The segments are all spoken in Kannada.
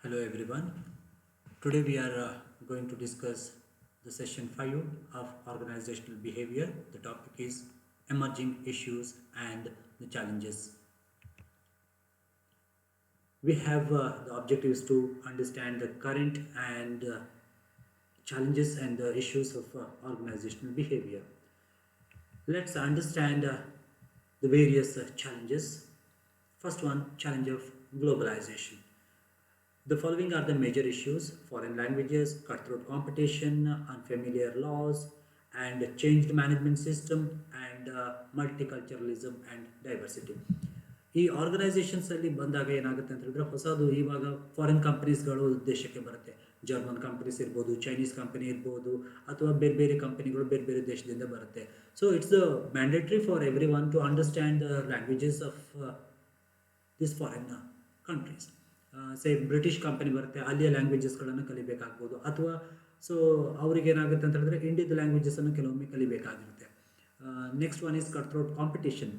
Hello everyone. Today we are going to discuss the session 5 of organizational behavior. The topic is emerging issues and the challenges. We have the objective is to understand the current and challenges and the issues of organizational behavior. Let's understand the various challenges. First one, challenge of globalization. The following are the major issues: foreign languages, cutthroat competition, unfamiliar laws, and changed management system, and multiculturalism and diversity. ಈ ಆರ್ಗನೈಸೇಷನ್ಸ್ ಅಲ್ಲಿ ಬಂದಾಗ ಏನಾಗುತ್ತೆ ಅಂತ ಹೇಳಿದ್ರೆ ಹೊಸದು ಇವಾಗ ಫಾರಿನ್ ಕಂಪನೀಸ್ಗಳು ದೇಶಕ್ಕೆ ಬರುತ್ತೆ. ಜರ್ಮನ್ ಕಂಪನೀಸ್ ಇರ್ಬೋದು, ಚೈನೀಸ್ ಕಂಪನಿ ಇರ್ಬೋದು, ಅಥವಾ ಬೇರೆ ಬೇರೆ ಕಂಪನಿಗಳು ಬೇರೆ ಬೇರೆ ದೇಶದಿಂದ ಬರುತ್ತೆ. So it's mandatory for everyone to understand the languages of this foreign countries. Say British company ಬರುತ್ತೆ, ಅಲ್ಲಿಯ ಲ್ಯಾಂಗ್ವೇಜಸ್ಗಳನ್ನು ಕಲಿಬೇಕಾಗ್ಬೋದು, ಅಥವಾ ಸೊ ಅವ್ರಿಗೆ ಏನಾಗುತ್ತೆ ಅಂತ ಹೇಳಿದ್ರೆ ಇಂಡಿಯದ ಲ್ಯಾಂಗ್ವೇಜಸನ್ನು ಕೆಲವೊಮ್ಮೆ ಕಲಿಬೇಕಾಗಿರುತ್ತೆ. Next one is cut throat competition.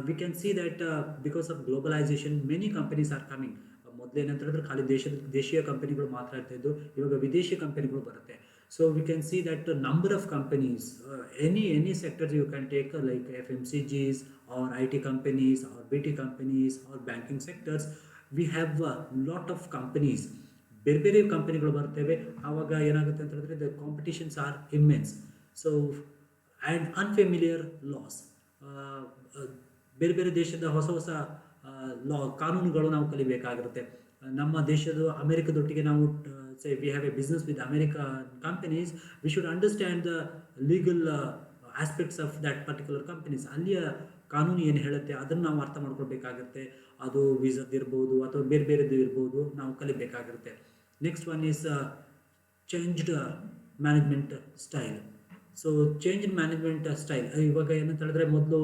We can see that because of globalisation many companies are coming. ಮೊದಲೇನಂತ ಹೇಳಿದ್ರೆ ಖಾಲಿ ದೇಶೀಯ ಕಂಪನಿಗಳು ಮಾತ್ರ ಇರ್ತಾಯಿದ್ದು, ಇವಾಗ ವಿದೇಶಿ ಕಂಪನಿಗಳು ಬರುತ್ತೆ. So we can see that number of companies, any sectors you can take, like F M C Gs or I T companies or B T companies or banking sectors. We have lot of companies. ಬೇರೆ ಬೇರೆ ಕಂಪನಿಗಳು ಬರ್ತವೆ. ಆವಾಗ ಏನಾಗುತ್ತೆ ಅಂತ ಹೇಳಿದ್ರೆ the competitions are immense. So and unfamiliar laws. ಬೇರೆ ಬೇರೆ ದೇಶದ ಹೊಸ ಹೊಸ ಕಾನೂನುಗಳು ನಾವು ಕಲಿಬೇಕಾಗಿರುತ್ತೆ. ನಮ್ಮ ದೇಶದ ಅಮೆರಿಕದೊಟ್ಟಿಗೆ ನಾವು say we have A business with American companies, we should understand the legal aspects of that particular companies. ಅಲ್ಲಿಯ ಕಾನೂನು ಏನು ಹೇಳುತ್ತೆ ಅದನ್ನು ನಾವು ಅರ್ಥ ಮಾಡ್ಕೊಳ್ಬೇಕಾಗುತ್ತೆ. ಅದು ವೀಸಾದ್ದು ಇರ್ಬೋದು ಅಥವಾ ಬೇರೆ ಬೇರೆದು ಇರ್ಬೋದು, ನಾವು ಕಲಿಬೇಕಾಗಿರುತ್ತೆ. Next one is changed management style. So change management style ಇವಾಗ ಏನಂತ ಹೇಳಿದ್ರೆ ಮೊದಲು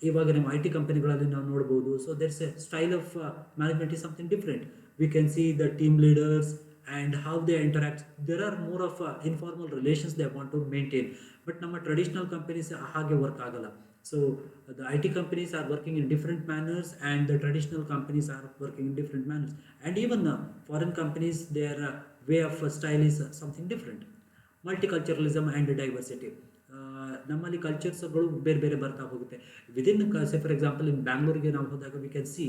ಇವಾಗ ನಮ್ಮ ಐ ಟಿ ಕಂಪನಿಗಳಲ್ಲಿ ನಾವು ನೋಡ್ಬೋದು. So there's a style of management is something different. We can see the team leaders and how they interact. There are more of informal relations they want to maintain. But ನಮ್ಮ ಟ್ರೆಡಿಷನಲ್ ಕಂಪನೀಸ್ ಹಾಗೆ ವರ್ಕ್ ಆಗಲ್ಲ. So the IT companies are working in different manners and the traditional companies are working in different manners. And even foreign companies, their way of style is something different. Multiculturalism and diversity. ನಮ್ಮಲ್ಲಿ ಕಲ್ಚರ್ಸ್ಗಳು ಬೇರೆ ಬೇರೆ ಬರ್ತಾ ಹೋಗುತ್ತೆ. Within say for example in ಬ್ಯಾಂಗ್ಳೂರಿಗೆ ನಾವು ಹೋದಾಗ we can see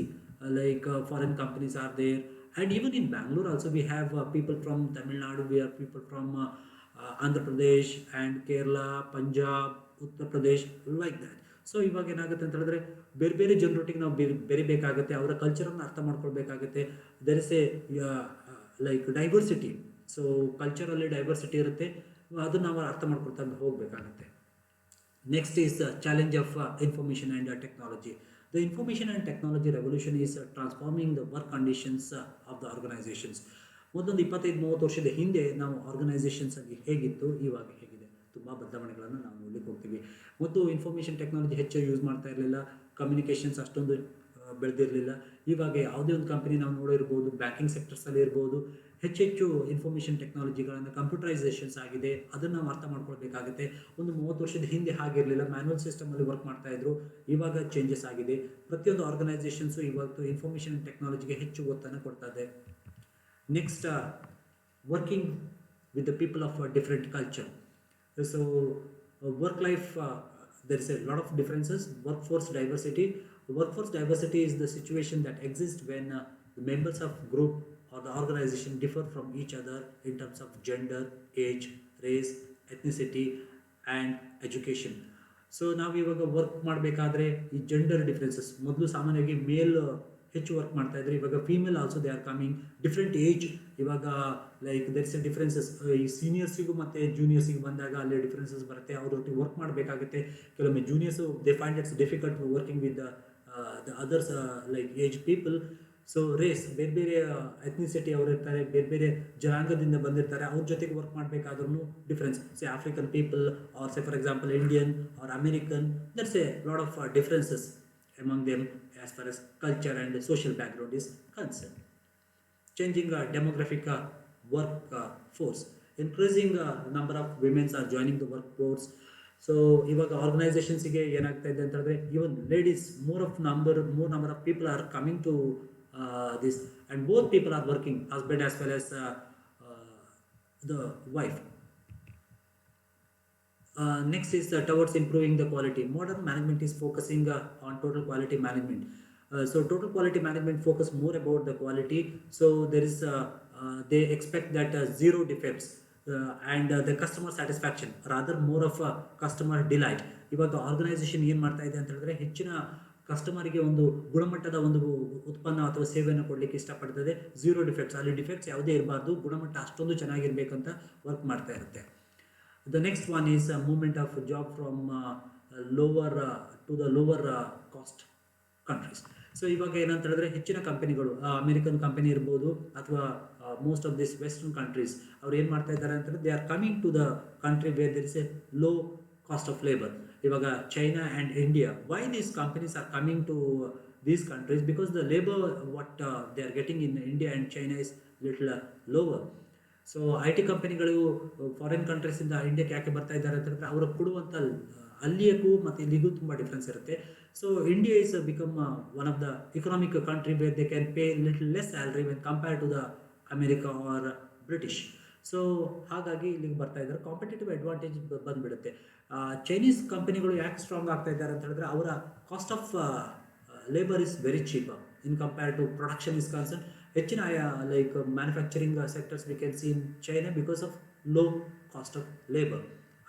like foreign companies are there. And even in Bangalore also we have people from Tamil Nadu, we have people from Andhra Pradesh and Kerala, Punjab, Uttar Pradesh, like that. So ಇವಾಗ ಏನಾಗುತ್ತೆ ಅಂತ ಹೇಳಿದ್ರೆ ಬೇರೆ ಬೇರೆ ಜನರೊಟ್ಟಿಗೆ ನಾವು ಬೆರಿಬೇಕಾಗುತ್ತೆ, ಅವರ ಕಲ್ಚರನ್ನು ಅರ್ಥ ಮಾಡ್ಕೊಳ್ಬೇಕಾಗುತ್ತೆ. There is a like diversity. So ಕಲ್ಚರಲ್ಲಿ ಡೈವರ್ಸಿಟಿ ಇರುತ್ತೆ, ಅದನ್ನು ನಾವು ಅರ್ಥ ಮಾಡ್ಕೊಳ್ತಾ ಹೋಗಬೇಕಾಗುತ್ತೆ. Next is challenge of information and technology. The information and technology revolution is transforming the work conditions of the organisations. ಮೊದಲೊಂದು 25-30 ವರ್ಷದ ಹಿಂದೆ ನಾವು ಆರ್ಗನೈಸೇಷನ್ಸ್ ಆಗಿ ಹೇಗಿತ್ತು, ಇವಾಗ ಹೇಗಿದೆ, ತುಂಬ ಬದಲಾವಣೆಗಳನ್ನು ನಾವು ನೋಡಲಿಕ್ಕೆ ಹೋಗ್ತೀವಿ. ಮತ್ತು ಇನ್ಫಾರ್ಮೇಷನ್ ಟೆಕ್ನಾಲಜಿ ಹೆಚ್ಚು ಯೂಸ್ ಮಾಡ್ತಾ ಇರಲಿಲ್ಲ, ಕಮ್ಯುನಿಕೇಷನ್ಸ್ ಅಷ್ಟೊಂದು ಬೆಳೆದಿರಲಿಲ್ಲ. ಇವಾಗ ಯಾವುದೇ ಒಂದು ಕಂಪನಿ ನಾವು ನೋಡಿರ್ಬೋದು, ಬ್ಯಾಂಕಿಂಗ್ ಸೆಕ್ಟರ್ಸಲ್ಲಿ ಇರ್ಬೋದು, ಹೆಚ್ಚೆಚ್ಚು ಇನ್ಫಾರ್ಮೇಷನ್ ಟೆಕ್ನಾಲಜಿಗಳನ್ನು ಕಂಪ್ಯೂಟರೈಸೇಷನ್ಸ್ ಆಗಿದೆ. ಅದನ್ನು ನಾವು ಅರ್ಥ ಮಾಡ್ಕೊಳ್ಬೇಕಾಗುತ್ತೆ. ಒಂದು 30 ವರ್ಷದ ಹಿಂದೆ ಹಾಗಿರಲಿಲ್ಲ, ಮ್ಯಾನ್ಯಲ್ ಸಿಸ್ಟಮಲ್ಲಿ ವರ್ಕ್ ಮಾಡ್ತಾಯಿದ್ರು. ಇವಾಗ ಚೇಂಜಸ್ ಆಗಿದೆ. ಪ್ರತಿಯೊಂದು ಆರ್ಗನೈಸೇಷನ್ಸು ಇವತ್ತು ಇನ್ಫಾರ್ಮೇಷನ್ ಟೆಕ್ನಾಲಜಿಗೆ ಹೆಚ್ಚು ಒತ್ತನ್ನು ಕೊಡ್ತಾ ಇದೆ. Next, working with the people of different culture. So work life, there is a lot of differences. Workforce diversity. Workforce diversity is the situation that exists when the members of group or the organization differ from each other in terms of gender, age, race, ethnicity and education. So ನಾವು ಇವಾಗ ವರ್ಕ್ ಮಾಡಬೇಕಾದ್ರೆ ಈ ಜೆಂಡರ್ ಡಿಫ್ರೆನ್ಸಸ್, ಮೊದಲು ಸಾಮಾನ್ಯವಾಗಿ ಮೇಲ್ ಹೆಚ್ಚು ವರ್ಕ್ ಮಾಡ್ತಾ ಇದ್ದಾರೆ, ಇವಾಗ female also they are coming. Different age, ಇವಾಗ ಲೈಕ್ ದರ್ಸ್ ಎ ಡಿಫ್ರೆನ್ಸಸ್. ಈ ಸೀನಿಯರ್ಸಿಗೂ ಮತ್ತು ಜೂನಿಯರ್ಸಿಗೆ ಬಂದಾಗ ಅಲ್ಲಿ ಡಿಫ್ರೆನ್ಸಸ್ ಬರುತ್ತೆ. ಅವ್ರೊಟ್ಟಿಗೆ ವರ್ಕ್ ಮಾಡಬೇಕಾಗುತ್ತೆ. ಕೆಲವೊಮ್ಮೆ juniors they find it's difficult working with the others like age people. So race, ಬೇರೆ ಬೇರೆ ಎಥ್ನಿಸಿಟಿ ಅವರು ಇರ್ತಾರೆ, ಬೇರೆ ಬೇರೆ ಜನಾಂಗದಿಂದ ಬಂದಿರ್ತಾರೆ, ಅವ್ರ ಜೊತೆಗೆ ವರ್ಕ್ ಮಾಡಬೇಕಾದ್ರೂ difference. Say African people or say for example Indian or American, that's a lot of differences among them as far as culture and social background is concerned. Changing demographic workforce. Increasing number of women are joining the workforce. So ಇವಾಗ ಆರ್ಗನೈಸೇಷನ್ಸಿಗೆ ಏನಾಗ್ತಾ ಇದೆ ಅಂತ ಹೇಳಿದ್ರೆ even ladies, more number of people are coming to this, and both people are working, husband as well as the wife. Next is towards improving the quality. Modern management is focusing on total quality management. So total quality management focus more about the quality. So there is they expect that zero defects and the customer satisfaction, rather more of a customer delight. ಇವಾಗ ಆರ್ಗನೈಸೇಷನ್ ಏನು ಮಾಡ್ತಾ ಇದೆ ಅಂತ ಹೇಳಿದ್ರೆ, ಹೆಚ್ಚಿನ ಕಸ್ಟಮರಿಗೆ ಒಂದು ಗುಣಮಟ್ಟದ ಒಂದು ಉತ್ಪನ್ನ ಅಥವಾ ಸೇವೆಯನ್ನು ಕೊಡಲಿಕ್ಕೆ ಇಷ್ಟಪಡ್ತದೆ. ಝೀರೋ ಡಿಫೆಕ್ಟ್ಸ್, ಅಲ್ಲಿ ಡಿಫೆಕ್ಟ್ಸ್ ಯಾವುದೇ ಇರಬಾರ್ದು, ಗುಣಮಟ್ಟ ಅಷ್ಟೊಂದು ಚೆನ್ನಾಗಿರ್ಬೇಕಂತ ವರ್ಕ್ ಮಾಡ್ತಾ ಇರುತ್ತೆ. The next one is movement of job from lower to the lower cost countries. So ಇವಾಗ ಏನಂತ ಹೇಳಿದ್ರೆ, ಹೆಚ್ಚಿನ ಕಂಪನಿಗಳು, ಅಮೆರಿಕನ್ ಕಂಪನಿ ಇರ್ಬೋದು ಅಥವಾ most of this western countries, ಅವ್ರು ಏನು ಮಾಡ್ತಾ ಇದ್ದಾರೆ ಅಂತಂದರೆ, they are coming to the country where there is a low cost of labour. ಇವಾಗ China and India, why these companies are coming to these countries? Because the labor what they are getting in India and China is little lower. So I T ಕಂಪನಿಗಳು ಫಾರಿನ್ ಕಂಟ್ರೀಸಿಂದ ಇಂಡಿಯಾಕ್ಕೆ ಯಾಕೆ ಬರ್ತಾ ಇದ್ದಾರೆ ಅಂತ ಹೇಳಿದ್ರೆ, ಅವರು ಕೊಡುವಂಥ ಅಲ್ಲಿಯಕ್ಕೂ ಮತ್ತು ಇಲ್ಲಿಗೂ ತುಂಬ ಡಿಫ್ರೆನ್ಸ್ ಇರುತ್ತೆ. So India is become one of the economic country where they can pay little less salary when compare to the America or British. So ಹಾಗಾಗಿ ಇಲ್ಲಿಗೆ ಬರ್ತಾ ಇದ್ದಾರೆ, ಕಾಂಪಿಟೇಟಿವ್ ಅಡ್ವಾಂಟೇಜ್ ಬಂದುಬಿಡುತ್ತೆ. ಚೈನೀಸ್ ಕಂಪನಿಗಳು ಯಾಕೆ ಸ್ಟ್ರಾಂಗ್ ಆಗ್ತಾ ಇದ್ದಾರೆ ಅಂತ ಹೇಳಿದ್ರೆ, ಅವರ cost of labour is very cheap in compare to production is concern. ಹೆಚ್ಚಿನ like manufacturing sectors we can see in China because of low cost of labour.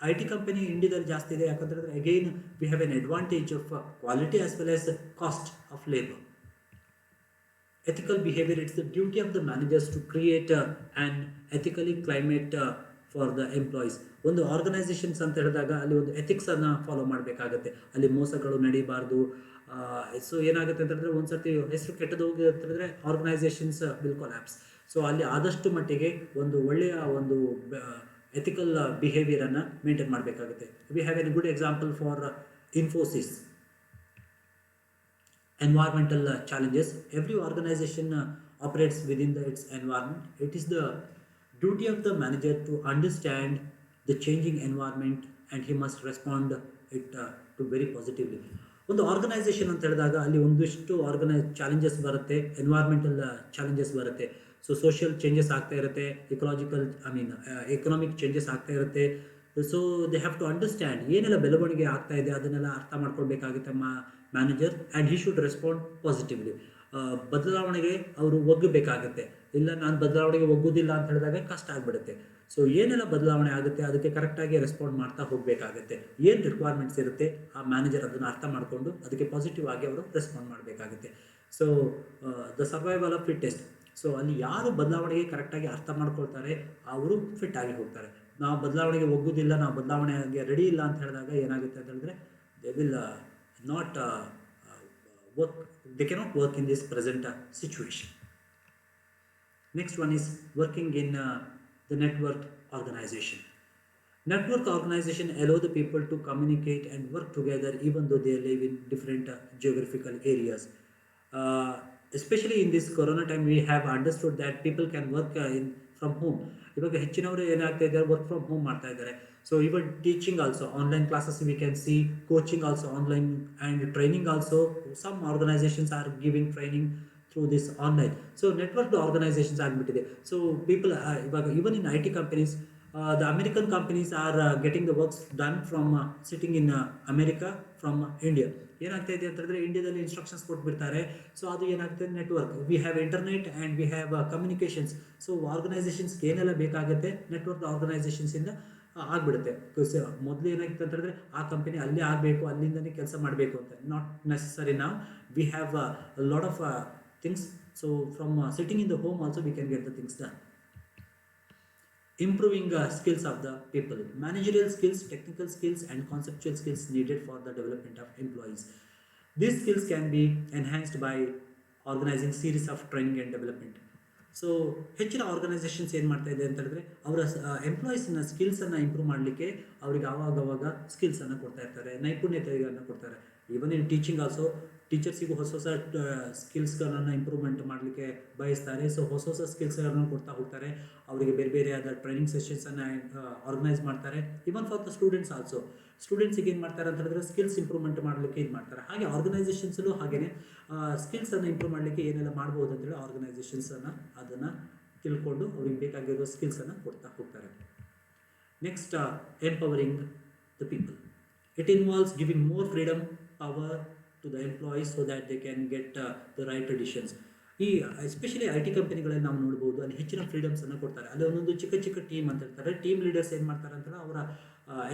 I T company ಇಂಡಿಯಾದಲ್ಲಿ ಜಾಸ್ತಿ ಇದೆ, ಯಾಕಂತಂದರೆ again we have an advantage of quality as well as cost of labour. Ethical behavior, it's the duty of the managers to create an ethically climate for the employees. ಒಂದು ಆರ್ಗನೈಸೇಷನ್ಸ್ ಅಂತ ಹೇಳಿದಾಗ ಅಲ್ಲಿ ಒಂದು ಎಥಿಕ್ಸನ್ನು ಫಾಲೋ ಮಾಡಬೇಕಾಗತ್ತೆ, ಅಲ್ಲಿ ಮೋಸಗಳು ನಡೀಬಾರ್ದು. ಸೊ ಏನಾಗುತ್ತೆ ಅಂತಂದರೆ, ಒಂದು ಸರ್ತಿ ಹೆಸರು ಕೆಟ್ಟದ್ದು ಹೋಗಿ ಅಂತಂದರೆ ಆರ್ಗನೈಸೇಷನ್ಸ್ ವಿಲ್ ಕೊಲ್ಯಾಪ್ಸ್. ಸೊ ಅಲ್ಲಿ ಆದಷ್ಟು ಮಟ್ಟಿಗೆ ಒಂದು ಒಳ್ಳೆಯ ಒಂದು ಎಥಿಕಲ್ ಬಿಹೇವಿಯರನ್ನು ಮೇಂಟೈನ್ ಮಾಡಬೇಕಾಗುತ್ತೆ. V have N good example for Infosys. Environmental challenges. Every organization operates within its environment. It is the duty of the manager to understand the changing environment and he must respond it to very positively. ಒಂದು ಆರ್ಗನೈಸೇಷನ್ ಅಂತ ಹೇಳಿದಾಗ ಅಲ್ಲಿ ಒಂದಿಷ್ಟು ಚಾಲೆಂಜಸ್ ಬರುತ್ತೆ, ಎನ್ವೈರ್ಮೆಂಟಲ್ ಚಾಲೆಂಜಸ್ ಬರುತ್ತೆ. ಸೊ ಸೋಷಿಯಲ್ ಚೇಂಜಸ್ ಆಗ್ತಾ ಇರುತ್ತೆ, ಎಕನಾಮಿಕ್ ಚೇಂಜಸ್ ಆಗ್ತಾ ಇರುತ್ತೆ. So they have to understand ಏನೆಲ್ಲ ಬೆಳವಣಿಗೆ ಆಗ್ತಾ ಇದೆ, ಅದನ್ನೆಲ್ಲ ಅರ್ಥ ಮಾಡ್ಕೊಳ್ಬೇಕಾಗುತ್ತೆ manager, and he should respond positively. ಬದಲಾವಣೆಗೆ ಅವರು ಒಗ್ಗಬೇಕಾಗತ್ತೆ. ಇಲ್ಲ ನಾನು ಬದಲಾವಣೆಗೆ ಒಗ್ಗೋದಿಲ್ಲ ಅಂತ ಹೇಳಿದಾಗ ಕಷ್ಟ ಆಗಿಬಿಡುತ್ತೆ. ಸೊ ಏನೆಲ್ಲ ಬದಲಾವಣೆ ಆಗುತ್ತೆ ಅದಕ್ಕೆ ಕರೆಕ್ಟಾಗಿ ರೆಸ್ಪಾಂಡ್ ಮಾಡ್ತಾ ಹೋಗಬೇಕಾಗತ್ತೆ. ಏನು ರಿಕ್ವೈರ್ಮೆಂಟ್ಸ್ ಇರುತ್ತೆ ಆ ಮ್ಯಾನೇಜರ್ ಅದನ್ನು ಅರ್ಥ ಮಾಡಿಕೊಂಡು ಅದಕ್ಕೆ ಪಾಸಿಟಿವ್ ಆಗಿ ಅವರು ರೆಸ್ಪಾಂಡ್ ಮಾಡಬೇಕಾಗುತ್ತೆ. So the survival of fittest. So ಅಲ್ಲಿ ಯಾರು ಬದಲಾವಣೆಗೆ ಕರೆಕ್ಟಾಗಿ ಅರ್ಥ ಮಾಡ್ಕೊಳ್ತಾರೆ ಅವರು ಫಿಟ್ ಆಗಿ ಹೋಗ್ತಾರೆ. ನಾವು ಬದಲಾವಣೆಗೆ ಒಗ್ಗೋದಿಲ್ಲ, ನಾವು ಬದಲಾವಣೆಗೆ ರೆಡಿ ಇಲ್ಲ ಅಂತ ಹೇಳಿದಾಗ ಏನಾಗುತ್ತೆ ಅಂತ ಹೇಳಿದ್ರೆ, they will not work, they cannot work in this present situation. Next one is working in the network organization. Network organization allow the people to communicate and work together even though they live in different geographical areas. Especially in this corona time, we have understood that people can work from home. ಇವಾಗ ಹೆಚ್ಚಿನವರು ಏನಾಗ್ತಾ ಇದ್ದಾರೆ, ವರ್ಕ್ ಫ್ರಮ್ ಹೋಮ್ ಮಾಡ್ತಾ ಇದ್ದಾರೆ. So even teaching also online classes we can see, coaching also online and training also. Some organisations are giving training through this online. So network organisations ಆಗಿಬಿಟ್ಟಿದೆ. ಸೊ ಪೀಪಲ್ ಇವಾಗ even in I T companies, the American companies are getting the works done from sitting in America from India. ಏನಾಗ್ತಾ ಇದೆ ಅಂತ ಹೇಳಿದ್ರೆ, ಇಂಡಿಯಾದಲ್ಲಿ ಇನ್ಸ್ಟ್ರಕ್ಷನ್ಸ್ ಕೊಟ್ಬಿಡ್ತಾರೆ. ಸೊ ಅದು ಏನಾಗುತ್ತೆ, network, we have internet and we have communications. So ಆರ್ಗನೈಸೇಷನ್ಸ್ಗೆ ಏನೆಲ್ಲ ಬೇಕಾಗುತ್ತೆ ನೆಟ್ವರ್ಕ್ ಆರ್ಗನೈಸೇಷನ್ಸಿಂದ ಆಗಿಬಿಡುತ್ತೆ. ಮೊದಲು ಏನಾಗಿತ್ತು ಅಂತ ಹೇಳಿದ್ರೆ, ಆ ಕಂಪನಿ ಅಲ್ಲೇ ಆಗಬೇಕು, ಅಲ್ಲಿಂದನೇ ಕೆಲಸ ಮಾಡಬೇಕು ಅಂತ. Not necessary. ನಾವು we have lot of things. So from sitting in the home also we can get the things done. Improving skills of the people. Managerial skills, technical skills and conceptual skills needed for the development of employees. These skills can be enhanced by organizing series of training and development. So ಹೆಚ್ಚಿನ ಆರ್ಗನೈಸೇಷನ್ಸ್ ಏನು ಮಾಡ್ತಾ ಇದೆ ಅಂತ ಹೇಳಿದ್ರೆ, ಅವರ ಎಂಪ್ಲಾಯೀಸ್ನ ಸ್ಕಿಲ್ಸನ್ನು ಇಂಪ್ರೂವ್ ಮಾಡಲಿಕ್ಕೆ ಅವರಿಗೆ ಆವಾಗವಾಗ ಸ್ಕಿಲ್ಸನ್ನು ಕೊಡ್ತಾ ಇರ್ತಾರೆ, ನೈಪುಣ್ಯತೆಯನ್ನು ಕೊಡ್ತಾರೆ. ಈವನ್ ಇನ್ ಟೀಚಿಂಗ್ ಆಲ್ಸೋ ಟೀಚರ್ಸಿಗೂ ಹೊಸ ಹೊಸ ಸ್ಕಿಲ್ಸ್ಗಳನ್ನು ಇಂಪ್ರೂವ್ಮೆಂಟ್ ಮಾಡಲಿಕ್ಕೆ ಬಯಸ್ತಾರೆ. ಸೊ ಹೊಸ ಹೊಸ ಸ್ಕಿಲ್ಸ್ಗಳನ್ನು ಕೊಡ್ತಾ ಹೋಗ್ತಾರೆ. ಅವರಿಗೆ ಬೇರೆ ಬೇರೆಯಾದ ಟ್ರೈನಿಂಗ್ ಸೆಷನ್ಸನ್ನು ಆರ್ಗನೈಸ್ ಮಾಡ್ತಾರೆ. Even for the students also. ಸ್ಟೂಡೆಂಟ್ಸಿಗೆ ಏನು ಮಾಡ್ತಾರೆ ಅಂತ ಹೇಳಿದ್ರೆ ಸ್ಕಿಲ್ಸ್ ಇಂಪ್ರೂವ್ಮೆಂಟ್ ಮಾಡಲಿಕ್ಕೆ ಇದು ಮಾಡ್ತಾರೆ. ಹಾಗೆ ಆರ್ಗನೈಸೇಷನ್ಸಲ್ಲೂ ಹಾಗೆಯೇ ಸ್ಕಿಲ್ಸನ್ನು ಇಂಪ್ರೂವ್ ಮಾಡಲಿಕ್ಕೆ ಏನೆಲ್ಲ ಮಾಡ್ಬೋದು ಅಂತೇಳಿ ಆರ್ಗನೈಸೇಷನ್ಸನ್ನು ಅದನ್ನು ತಿಳ್ಕೊಂಡು ಅವ್ರಿಗೆ ಬೇಕಾಗಿರೋ ಸ್ಕಿಲ್ಸನ್ನು ಕೊಡ್ತಾ ಹೋಗ್ತಾರೆ. Next, empowering the people. It involves giving more freedom, power to the employees so that they can get the right decisions. ಈ ಎಸ್ಪೆಷಲಿ ಐ ಟಿ ಕಂಪನಿಗಳಲ್ಲಿ ನಾವು ನೋಡ್ಬೋದು, ಅಲ್ಲಿ ಹೆಚ್ಚಿನ ಫ್ರೀಡಮ್ಸನ್ನು ಕೊಡ್ತಾರೆ. ಅಲ್ಲಿ ಒಂದೊಂದು ಚಿಕ್ಕ ಚಿಕ್ಕ ಟೀಮ್ ಅಂತ ಹೇಳ್ತಾರೆ. ಟೀಮ್ ಲೀಡರ್ಸ್ ಏನು ಮಾಡ್ತಾರೆ ಅಂತಂದರೆ ಅವರ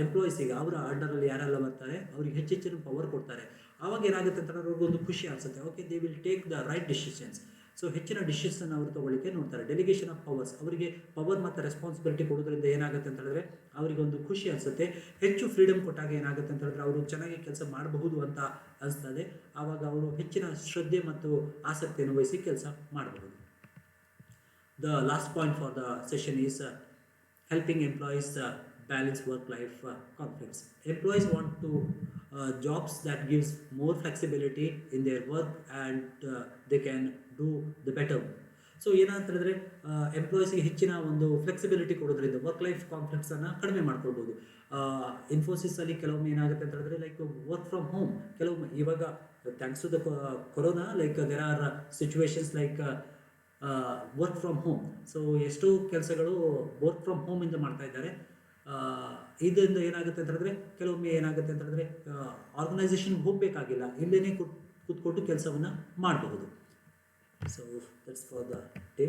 ಎಂಪ್ಲಾಯೀಸಿಗೆ, ಅವರ ಅಂಡರಲ್ಲಿ ಯಾರೆಲ್ಲ ಬರ್ತಾರೆ ಅವ್ರಿಗೆ ಹೆಚ್ಚೆಚ್ಚಿನ ಪವರ್ ಕೊಡ್ತಾರೆ. ಆವಾಗ ಏನಾಗುತ್ತೆ ಅಂತಂದ್ರೆ ಅವ್ರಿಗೊಂದು ಖುಷಿ ಅನಿಸುತ್ತೆ. Okay, they will take the right decisions. So ಹೆಚ್ಚಿನ ಡಿಸಿಷನ್ ಅವರು ತೊಗೊಳ್ಳಿಕ್ಕೆ ನೋಡ್ತಾರೆ. ಡೆಲಿಗೇಷನ್ ಆಫ್ ಪವರ್ಸ್, ಅವರಿಗೆ ಪವರ್ ಮತ್ತು ರೆಸ್ಪಾನ್ಸಿಬಿಲಿಟಿ ಕೊಡೋದ್ರಿಂದ ಏನಾಗುತ್ತೆ ಅಂತ ಹೇಳಿದ್ರೆ ಅವರಿಗೊಂದು ಖುಷಿ ಅನಿಸುತ್ತೆ. ಹೆಚ್ಚು ಫ್ರೀಡಮ್ ಕೊಟ್ಟಾಗ ಏನಾಗುತ್ತೆ ಅಂತ ಹೇಳಿದ್ರೆ ಅವರು ಚೆನ್ನಾಗಿ ಕೆಲಸ ಮಾಡಬಹುದು ಅಂತ ಅನಿಸ್ತದೆ. ಆವಾಗ ಅವರು ಹೆಚ್ಚಿನ ಶ್ರದ್ಧೆ ಮತ್ತು ಆಸಕ್ತಿಯನ್ನು ವಹಿಸಿ ಕೆಲಸ ಮಾಡಬಹುದು. The last point for the session is helping employees balance work-life conflicts. Employees want to jobs that gives more flexibility in their work and they can do the better. So ಏನಂತ ಹೇಳಿದ್ರೆ ಎಂಪ್ಲಾಯೀಸ್ಗೆ ಹೆಚ್ಚಿನ ಒಂದು ಫ್ಲೆಕ್ಸಿಬಿಲಿಟಿ ಕೊಡೋದ್ರಿಂದ ವರ್ಕ್ ಲೈಫ್ ಕಾನ್ಫ್ಲಿಕ್ಟ್ಸನ್ನು ಕಡಿಮೆ ಮಾಡ್ಕೊಳ್ಬೋದು. ಇನ್ಫೋಸಿಸಲ್ಲಿ ಕೆಲವೊಮ್ಮೆ ಏನಾಗುತ್ತೆ ಅಂತ ಹೇಳಿದ್ರೆ ಲೈಕ್ ವರ್ಕ್ ಫ್ರಮ್ ಹೋಮ್, ಕೆಲವೊಮ್ಮೆ ಇವಾಗ thanks to the corona like there are situations like work from home. So ಎಷ್ಟೋ ಕೆಲಸಗಳು ವರ್ಕ್ ಫ್ರಮ್ ಹೋಮಿಂದ ಮಾಡ್ತಾ ಇದ್ದಾರೆ. ಇದರಿಂದ ಏನಾಗುತ್ತೆ ಅಂತ ಹೇಳಿದ್ರೆ ಕೆಲವೊಮ್ಮೆ ಏನಾಗುತ್ತೆ ಅಂತ ಹೇಳಿದ್ರೆ ಆರ್ಗನೈಸೇಷನ್ಗೆ ಹೋಗಬೇಕಾಗಿಲ್ಲ, ಇಲ್ಲೇ ಕೂತ್ಕೊಂಡು ಕೆಲಸವನ್ನು ಮಾಡಬಹುದು. So that's for the day.